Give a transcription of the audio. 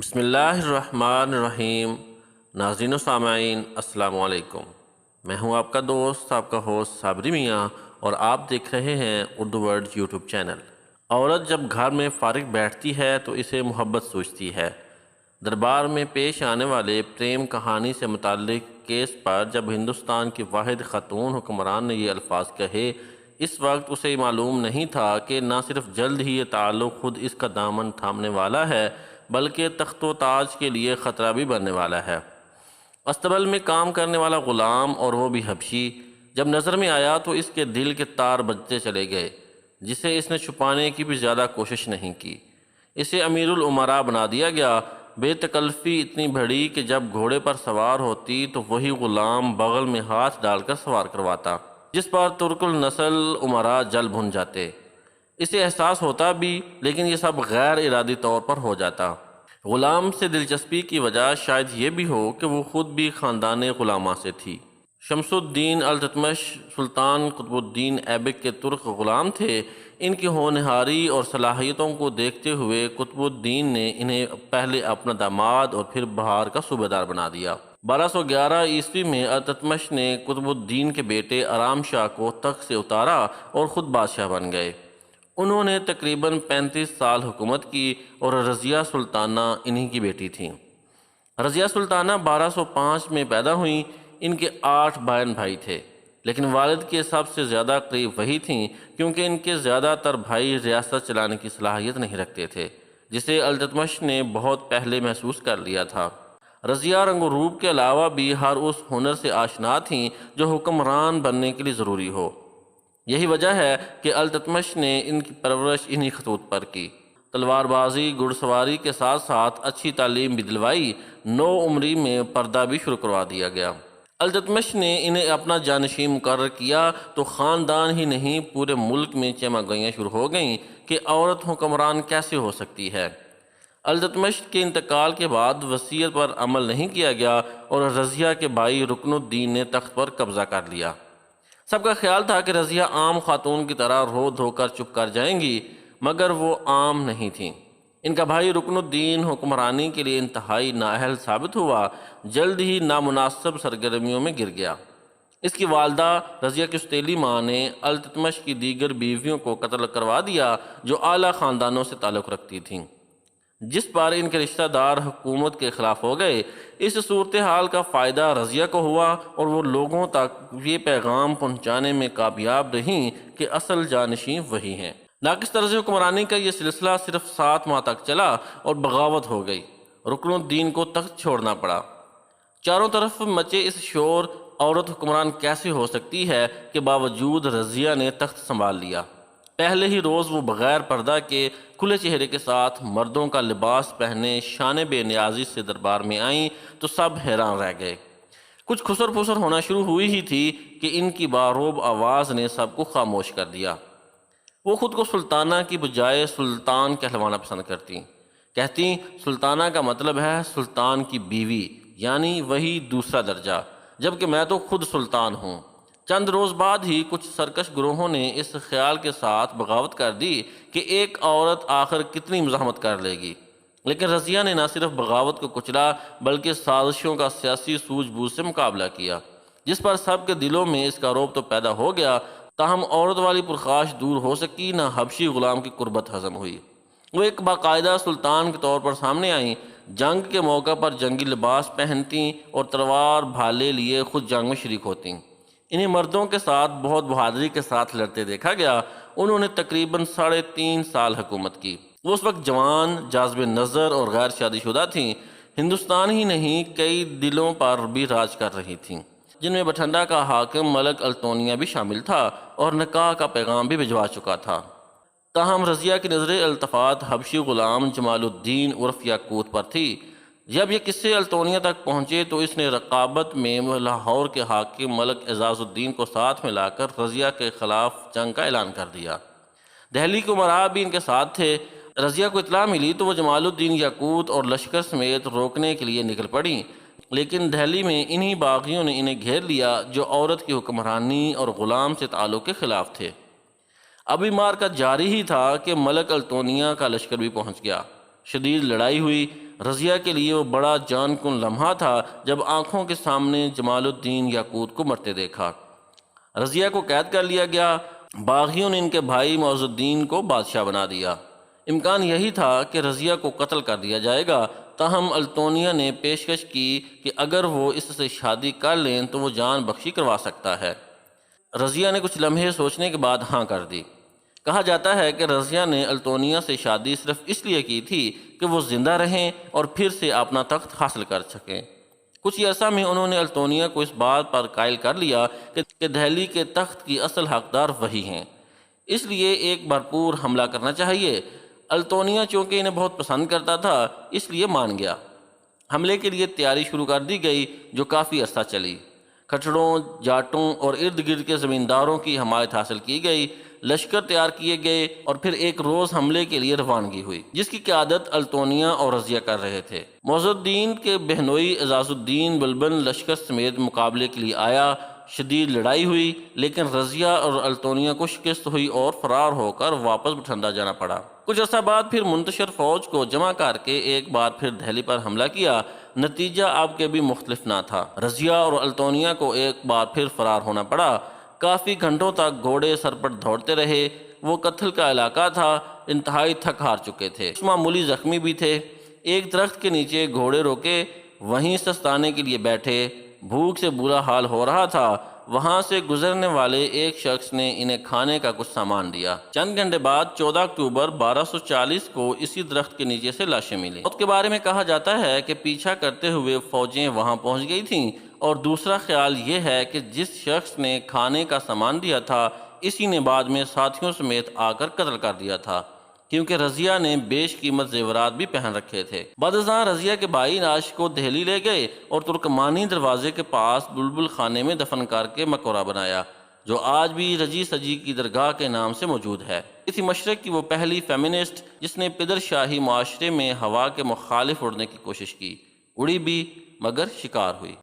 بسم اللہ الرحمن الرحیم۔ ناظرین و سامعین السلام علیکم۔ میں ہوں آپ کا دوست، آپ کا ہوسٹ صابری میاں، اور آپ دیکھ رہے ہیں اردو ورڈ یوٹیوب چینل۔ عورت جب گھر میں فارغ بیٹھتی ہے تو اسے محبت سوچتی ہے۔ دربار میں پیش آنے والے پریم کہانی سے متعلق کیس پر جب ہندوستان کی واحد خاتون حکمران نے یہ الفاظ کہے، اس وقت اسے معلوم نہیں تھا کہ نہ صرف جلد ہی یہ تعلق خود اس کا دامن تھامنے والا ہے، بلکہ تخت و تاج کے لیے خطرہ بھی بننے والا ہے۔ استبل میں کام کرنے والا غلام، اور وہ بھی حبشی، جب نظر میں آیا تو اس کے دل کے تار بجتے چلے گئے، جسے اس نے چھپانے کی بھی زیادہ کوشش نہیں کی۔ اسے امیر الامراء بنا دیا گیا۔ بے تکلفی اتنی بڑھی کہ جب گھوڑے پر سوار ہوتی تو وہی غلام بغل میں ہاتھ ڈال کر سوار کرواتا، جس پر ترک النسل امراء جل بھن جاتے۔ اسے احساس ہوتا بھی، لیکن یہ سب غیر ارادی طور پر ہو جاتا۔ غلام سے دلچسپی کی وجہ شاید یہ بھی ہو کہ وہ خود بھی خاندان غلاماں سے تھی۔ شمس الدین التتمش سلطان قطب الدین ایبک کے ترک غلام تھے۔ ان کی ہونہاری اور صلاحیتوں کو دیکھتے ہوئے قطب الدین نے انہیں پہلے اپنا داماد اور پھر بہار کا صوبیدار بنا دیا۔ 1211 عیسوی میں التتمش نے قطب الدین کے بیٹے آرام شاہ کو تخت سے اتارا اور خود بادشاہ بن گئے۔ انہوں نے تقریباً 35 سال حکومت کی، اور رضیہ سلطانہ انہی کی بیٹی تھیں۔ رضیہ سلطانہ 1205 میں پیدا ہوئیں۔ ان کے 8 بہن بھائی تھے، لیکن والد کے سب سے زیادہ قریب وہی تھیں، کیونکہ ان کے زیادہ تر بھائی ریاست چلانے کی صلاحیت نہیں رکھتے تھے، جسے التتمش نے بہت پہلے محسوس کر لیا تھا۔ رضیہ رنگ و روپ کے علاوہ بھی ہر اس ہنر سے آشنا تھیں جو حکمران بننے کے لیے ضروری ہو۔ یہی وجہ ہے کہ التتمش نے ان کی پرورش انہی خطوط پر کی۔ تلوار بازی، گھڑ سواری کے ساتھ ساتھ اچھی تعلیم بھی دلوائی۔ 9 عمری میں پردہ بھی شروع کروا دیا گیا۔ التتمش نے انہیں اپنا جانشین مقرر کیا تو خاندان ہی نہیں، پورے ملک میں چمہ گوئیاں شروع ہو گئیں کہ عورت حکمران کیسے ہو سکتی ہے۔ التتمش کے انتقال کے بعد وصیت پر عمل نہیں کیا گیا، اور رضیہ کے بھائی رکن الدین نے تخت پر قبضہ کر لیا۔ سب کا خیال تھا کہ رضیہ عام خاتون کی طرح رو دھو کر چپ کر جائیں گی، مگر وہ عام نہیں تھیں۔ ان کا بھائی رکن الدین حکمرانی کے لیے انتہائی نااہل ثابت ہوا، جلد ہی نامناسب سرگرمیوں میں گر گیا۔ اس کی والدہ رضیہ کی سوتیلی ماں نے التتمش کی دیگر بیویوں کو قتل کروا دیا جو اعلیٰ خاندانوں سے تعلق رکھتی تھیں، جس پر ان کے رشتہ دار حکومت کے خلاف ہو گئے۔ اس صورتحال کا فائدہ رضیہ کو ہوا، اور وہ لوگوں تک یہ پیغام پہنچانے میں کامیاب رہیں کہ اصل جانشین وہی ہیں۔ ناقص طرز حکمرانی کا یہ سلسلہ صرف 7 ماہ تک چلا اور بغاوت ہو گئی۔ رکن الدین کو تخت چھوڑنا پڑا۔ چاروں طرف مچے اس شور، عورت حکمران کیسے ہو سکتی ہے، کے باوجود رضیہ نے تخت سنبھال لیا۔ پہلے ہی روز وہ بغیر پردہ کے کھلے چہرے کے ساتھ مردوں کا لباس پہنے شان بے نیازی سے دربار میں آئیں تو سب حیران رہ گئے۔ کچھ خسر پھسر ہونا شروع ہوئی ہی تھی کہ ان کی باروب آواز نے سب کو خاموش کر دیا۔ وہ خود کو سلطانہ کی بجائے سلطان کہلوانا پسند کہتی سلطانہ کا مطلب ہے سلطان کی بیوی، یعنی وہی دوسرا درجہ، جبکہ میں تو خود سلطان ہوں۔ چند روز بعد ہی کچھ سرکش گروہوں نے اس خیال کے ساتھ بغاوت کر دی کہ ایک عورت آخر کتنی مزاحمت کر لے گی، لیکن رضیہ نے نہ صرف بغاوت کو کچلا بلکہ سازشوں کا سیاسی سوجھ بوجھ سے مقابلہ کیا، جس پر سب کے دلوں میں اس کا رعب تو پیدا ہو گیا، تاہم عورت والی پرخاش دور ہو سکی نہ حبشی غلام کی قربت ہضم ہوئی۔ وہ ایک باقاعدہ سلطان کے طور پر سامنے آئیں، جنگ کے موقع پر جنگی لباس پہنتیں اور تلوار بھالے لیے خود جنگ میں شریک ہوتیں۔ انہیں مردوں کے ساتھ بہت بہادری کے ساتھ لڑتے دیکھا گیا۔ انہوں نے تقریباً 3.5 سال حکومت کی۔ وہ اس وقت جوان، جاذب نظر اور غیر شادی شدہ تھیں۔ ہندوستان ہی نہیں، کئی دلوں پر بھی راج کر رہی تھیں، جن میں بٹھنڈا کا حاکم ملک التونیا بھی شامل تھا اور نکاح کا پیغام بھی بھجوا چکا تھا۔ تاہم رضیہ کی نظر التفات حبشی غلام جمال الدین عرف یاقوت پر تھی۔ جب یہ قصے التونیا تک پہنچے تو اس نے رقابت میں لاہور کے حاکم ملک اعزاز الدین کو ساتھ میں لا کر رضیہ کے خلاف جنگ کا اعلان کر دیا۔ دہلی کے امراء بھی ان کے ساتھ تھے۔ رضیہ کو اطلاع ملی تو وہ جمال الدین یاقوت اور لشکر سمیت روکنے کے لیے نکل پڑیں، لیکن دہلی میں انہی باغیوں نے انہیں گھیر لیا جو عورت کی حکمرانی اور غلام سے تعلق کے خلاف تھے۔ ابھی مارکا جاری ہی تھا کہ ملک التونیا کا لشکر بھی پہنچ گیا۔ شدید لڑائی ہوئی۔ رضیہ کے لیے وہ بڑا جان کن لمحہ تھا جب آنکھوں کے سامنے جمال الدین یاقوت کو مرتے دیکھا۔ رضیہ کو قید کر لیا گیا۔ باغیوں نے ان کے بھائی معز الدین کو بادشاہ بنا دیا۔ امکان یہی تھا کہ رضیہ کو قتل کر دیا جائے گا، تاہم التونیا نے پیشکش کی کہ اگر وہ اس سے شادی کر لیں تو وہ جان بخشی کروا سکتا ہے۔ رضیہ نے کچھ لمحے سوچنے کے بعد ہاں کر دی۔ کہا جاتا ہے کہ رضیہ نے التونیا سے شادی صرف اس لیے کی تھی کہ وہ زندہ رہیں اور پھر سے اپنا تخت حاصل کر سکیں۔ کچھ ہی عرصہ میں انہوں نے التونیا کو اس بات پر قائل کر لیا کہ دہلی کے تخت کی اصل حقدار وہی ہیں، اس لیے ایک بھرپور حملہ کرنا چاہیے۔ التونیا چونکہ انہیں بہت پسند کرتا تھا اس لیے مان گیا۔ حملے کے لیے تیاری شروع کر دی گئی جو کافی عرصہ چلی۔ کھچڑوں، جاٹوں اور ارد گرد کے زمینداروں کی حمایت حاصل کی گئی، لشکر تیار کیے گئے اور پھر ایک روز حملے کے لیے روانگی ہوئی جس کی قیادت التونیا اور رضیہ کر رہے تھے۔ معز الدین کے بہنوئی اعزاز الدین بلبن لشکر سمیت مقابلے کے لیے آیا۔ شدید لڑائی ہوئی لیکن رضیہ اور التونیا کو شکست ہوئی اور فرار ہو کر واپس بٹھنڈا جانا پڑا۔ کچھ عرصہ بعد پھر منتشر فوج کو جمع کر کے ایک بار پھر دہلی پر حملہ کیا۔ نتیجہ اب کے بھی مختلف نہ تھا۔ رضیہ اور التونیا کو ایک بار پھر فرار ہونا پڑا۔ کافی گھنٹوں تک گھوڑے سر پر دوڑتے رہے۔ وہ قتل کا علاقہ تھا، انتہائی تھک ہار چکے تھے، کچھ معمولی زخمی بھی تھے۔ ایک درخت کے نیچے گھوڑے روکے، وہیں سستانے کے لیے بیٹھے۔ بھوک سے برا حال ہو رہا تھا۔ وہاں سے گزرنے والے ایک شخص نے انہیں کھانے کا کچھ سامان دیا۔ چند گھنٹے بعد 14 اکتوبر 1240 کو اسی درخت کے نیچے سے لاشیں ملیں۔ موت کے بارے میں کہا جاتا ہے کہ پیچھا کرتے ہوئے فوجیں وہاں پہنچ گئی تھیں، اور دوسرا خیال یہ ہے کہ جس شخص نے کھانے کا سامان دیا تھا اسی نے بعد میں ساتھیوں سمیت آ کر قتل کر دیا تھا، کیونکہ رضیہ نے بیش قیمت زیورات بھی پہن رکھے تھے۔ بعد ازاں رضیہ کے بھائی لاش کو دہلی لے گئے اور ترکمانی دروازے کے پاس بلبل خانے میں دفن کر کے مقبرہ بنایا، جو آج بھی رجی سجی کی درگاہ کے نام سے موجود ہے۔ یہ تھی مشرق کی وہ پہلی فیمنسٹ جس نے پدر شاہی معاشرے میں ہوا کے مخالف اڑنے کی کوشش کی۔ اڑی بھی مگر شکار ہوئی۔